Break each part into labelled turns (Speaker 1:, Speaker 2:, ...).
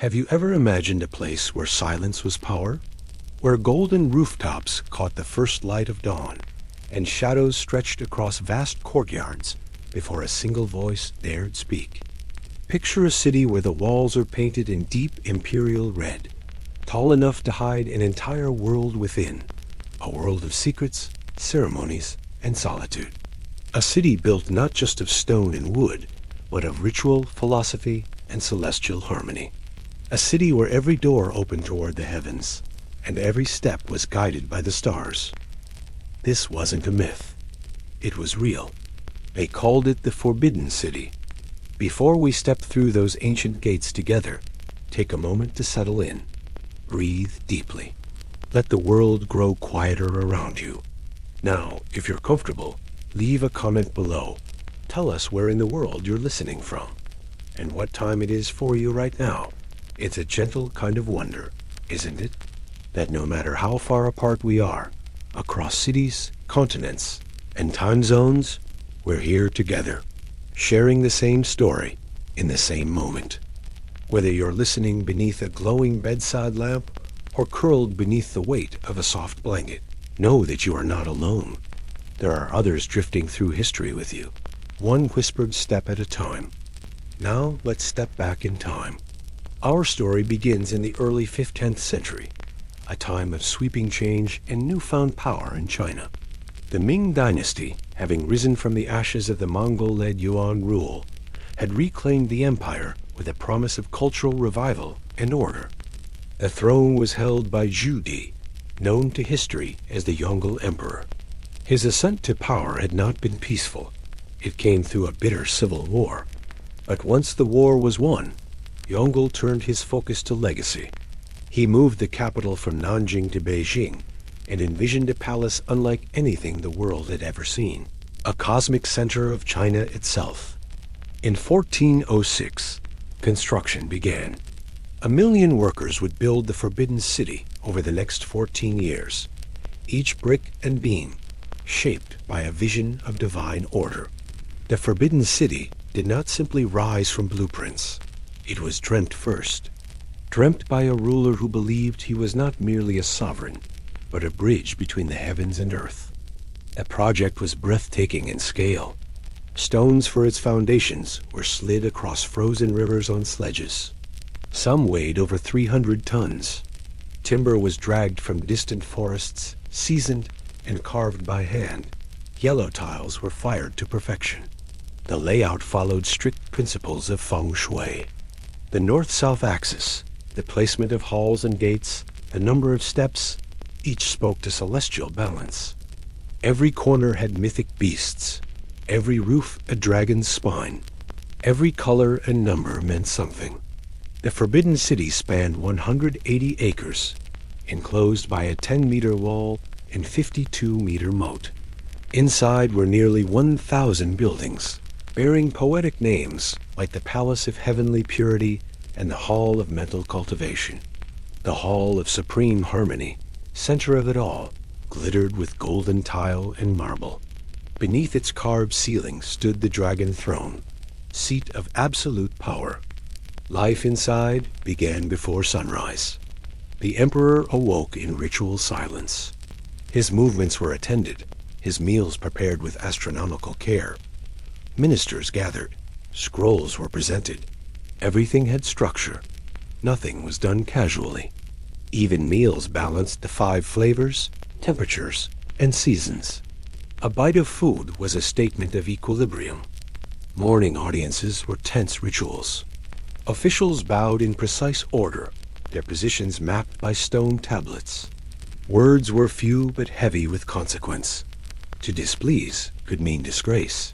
Speaker 1: Have you ever imagined a place where silence was power? Where golden rooftops caught the first light of dawn, and shadows stretched across vast courtyards before a single voice dared speak? Picture a city where the walls are painted in deep imperial red, tall enough to hide an entire world within, a world of secrets, ceremonies, and solitude. A city built not just of stone and wood, but of ritual, philosophy, and celestial harmony. A city where every door opened toward the heavens, and every step was guided by the stars. This wasn't a myth. It was real. They called it the Forbidden City. Before we step through those ancient gates together, take a moment to settle in. Breathe deeply. Let the world grow quieter around you. Now, if you're comfortable, leave a comment below. Tell us where in the world you're listening from, and what time it is for you right now. It's a gentle kind of wonder, isn't it? That no matter how far apart we are, across cities, continents, and time zones, we're here together, sharing the same story in the same moment. Whether you're listening beneath a glowing bedside lamp or curled beneath the weight of a soft blanket, know that you are not alone. There are others drifting through history with you, one whispered step at a time. Now let's step back in time. Our story begins in the early 15th century, a time of sweeping change and newfound power in China. The Ming dynasty, having risen from the ashes of the Mongol-led Yuan rule, had reclaimed the empire with a promise of cultural revival and order. The throne was held by Zhu Di, known to history as the Yongle Emperor. His ascent to power had not been peaceful. It came through a bitter civil war. But once the war was won, Yongle turned his focus to legacy. He moved the capital from Nanjing to Beijing and envisioned a palace unlike anything the world had ever seen, a cosmic center of China itself. In 1406, construction began. 1 million workers would build the Forbidden City over the next 14 years, each brick and beam shaped by a vision of divine order. The Forbidden City did not simply rise from blueprints. It was dreamt first, dreamt by a ruler who believed he was not merely a sovereign, but a bridge between the heavens and earth. The project was breathtaking in scale. Stones for its foundations were slid across frozen rivers on sledges. Some weighed over 300 tons. Timber was dragged from distant forests, seasoned and carved by hand. Yellow tiles were fired to perfection. The layout followed strict principles of feng shui. The north-south axis, the placement of halls and gates, the number of steps, each spoke to celestial balance. Every corner had mythic beasts, every roof a dragon's spine. Every color and number meant something. The Forbidden City spanned 180 acres, enclosed by a 10-meter wall and 52-meter moat. Inside were nearly 1,000 buildings, bearing poetic names like the Palace of Heavenly Purity and the Hall of Mental Cultivation. The Hall of Supreme Harmony, center of it all, glittered with golden tile and marble. Beneath its carved ceiling stood the Dragon Throne, seat of absolute power. Life inside began before sunrise. The Emperor awoke in ritual silence. His movements were attended, his meals prepared with astronomical care. Ministers gathered, scrolls were presented. Everything had structure. Nothing was done casually. Even meals balanced the 5 flavors, temperatures, and seasons. A bite of food was a statement of equilibrium. Morning audiences were tense rituals. Officials bowed in precise order, their positions mapped by stone tablets. Words were few but heavy with consequence. To displease could mean disgrace.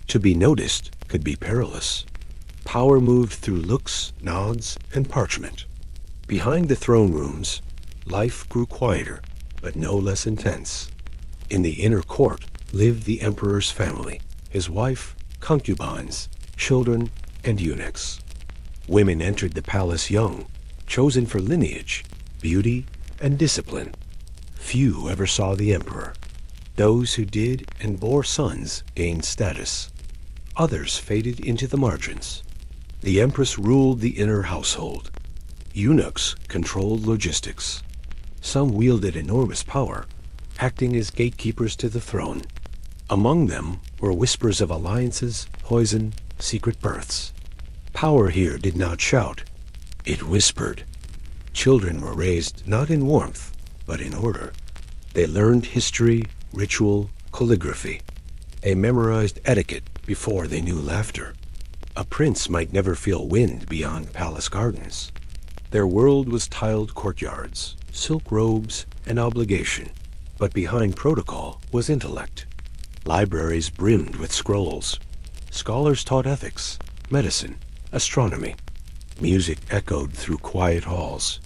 Speaker 1: To be noticed could be perilous. Power moved through looks, nods, and parchment. Behind the throne rooms, life grew quieter, but no less intense. In the inner court lived the emperor's family, his wife, concubines, children, and eunuchs. Women entered the palace young, chosen for lineage, beauty, and discipline. Few ever saw the emperor. Those who did and bore sons gained status. Others faded into the margins. The empress ruled the inner household, Eunuchs controlled logistics. Some wielded enormous power, acting as gatekeepers to the throne. Among them were whispers of alliances, poison, secret births. Power here did not shout, it whispered. Children were raised not in warmth, but in order. They learned history, ritual, calligraphy. They memorized etiquette before they knew laughter. A prince might never feel wind beyond palace gardens. Their world was tiled courtyards, silk robes, and obligation. But behind protocol was intellect. Libraries brimmed with scrolls. Scholars taught ethics, medicine, astronomy. Music echoed through quiet halls.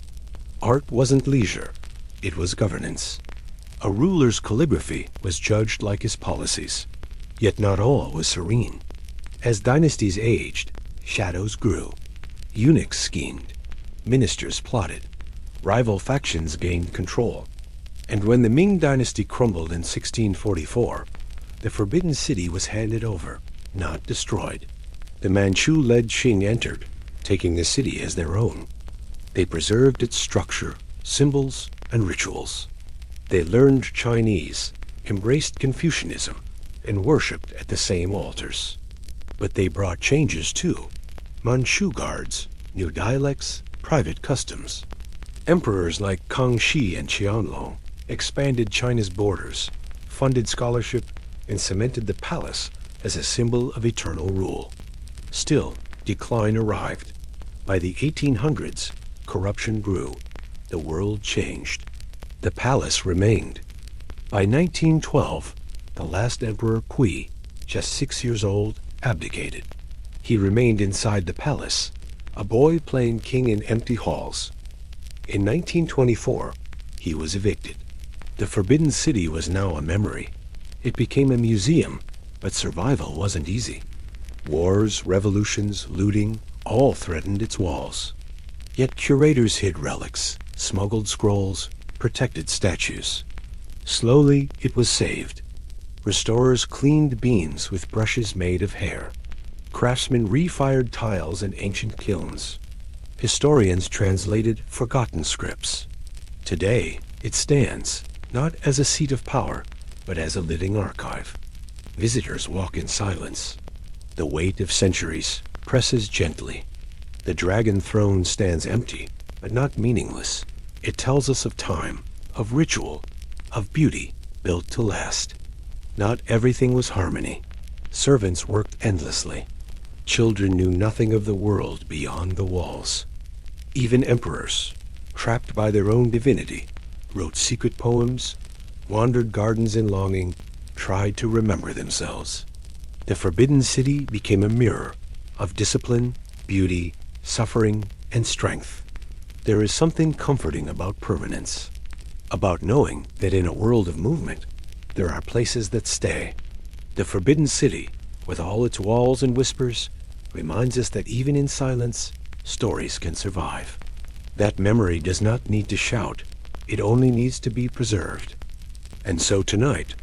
Speaker 1: Art wasn't leisure, it was governance. A ruler's calligraphy was judged like his policies. Yet not all was serene. As dynasties aged, shadows grew. Eunuchs schemed. Ministers plotted. Rival factions gained control. And when the Ming dynasty crumbled in 1644, the Forbidden City was handed over, not destroyed. The Manchu-led Qing entered, taking the city as their own. They preserved its structure, symbols, and rituals. They learned Chinese, embraced Confucianism, and worshipped at the same altars. But they brought changes too. Manchu guards, new dialects, private customs. Emperors like Kangxi and Qianlong expanded China's borders, funded scholarship, and cemented the palace as a symbol of eternal rule. Still, decline arrived. By the 1800s, corruption grew. The world changed. The palace remained. By 1912, the last emperor, Kui, just 6 years old, abdicated. He remained inside the palace, a boy playing king in empty halls. In 1924, he was evicted. The Forbidden City was now a memory. It became a museum, but survival wasn't easy. Wars, revolutions, looting, all threatened its walls. Yet curators hid relics, smuggled scrolls, protected statues. Slowly, it was saved. Restorers cleaned beams with brushes made of hair. Craftsmen refired tiles in ancient kilns. Historians translated forgotten scripts. Today, it stands, not as a seat of power, but as a living archive. Visitors walk in silence. The weight of centuries presses gently. The dragon throne stands empty, but not meaningless. It tells us of time, of ritual, of beauty built to last. Not everything was harmony. Servants worked endlessly. Children knew nothing of the world beyond the walls. Even emperors, trapped by their own divinity, wrote secret poems, wandered gardens in longing, tried to remember themselves. The Forbidden City became a mirror of discipline, beauty, suffering, and strength. There is something comforting about permanence, about knowing that in a world of movement, there are places that stay. The Forbidden City, with all its walls and whispers, reminds us that even in silence, stories can survive. That memory does not need to shout, it only needs to be preserved. And so tonight,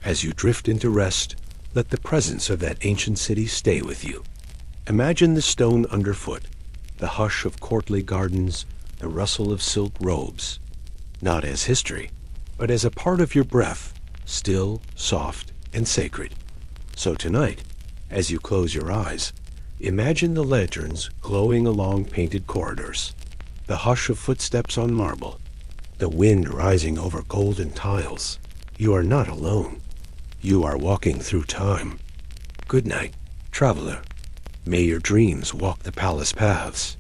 Speaker 1: as you drift into rest, let the presence of that ancient city stay with you. Imagine the stone underfoot, the hush of courtly gardens, the rustle of silk robes, not as history, but as a part of your breath, still, soft, and sacred. So tonight, as you close your eyes, imagine the lanterns glowing along painted corridors, the hush of footsteps on marble, the wind rising over golden tiles. You are not alone. You are walking through time. Good night, traveler. May your dreams walk the palace paths.